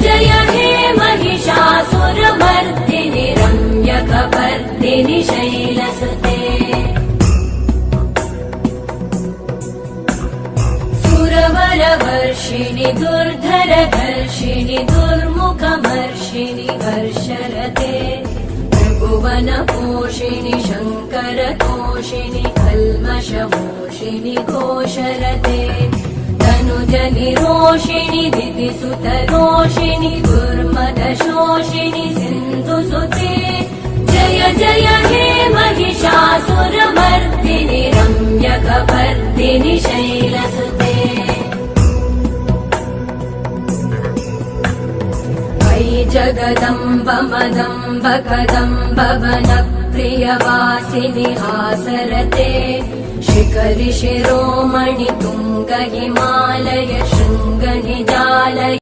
जय हे महिषासुरमर्दिनि रम्यकपर्दिनि शैलसुते सुरवरवर्षिणि दुर्धरधर्षिणि दुर्मुखमर्षिणि वर्षरते त्रिभुवनपोषिणि शङ्करतोषिणि कल्मषमोषिणि घोषरते तनुजनिरोषिणि दितिसुतरोषिणि दुर्मदशोषिणि सिन्धुसुते जय जय हे महिषासुरमर्दिनि रम्यकपर्दिनि शैलसुते जगदम्ब मदम्ब कदम्ब वनप्रियवासिनि हासरते शिखरि शिरोमणि तुङ्ग हिमालय शृङ्ग निजालय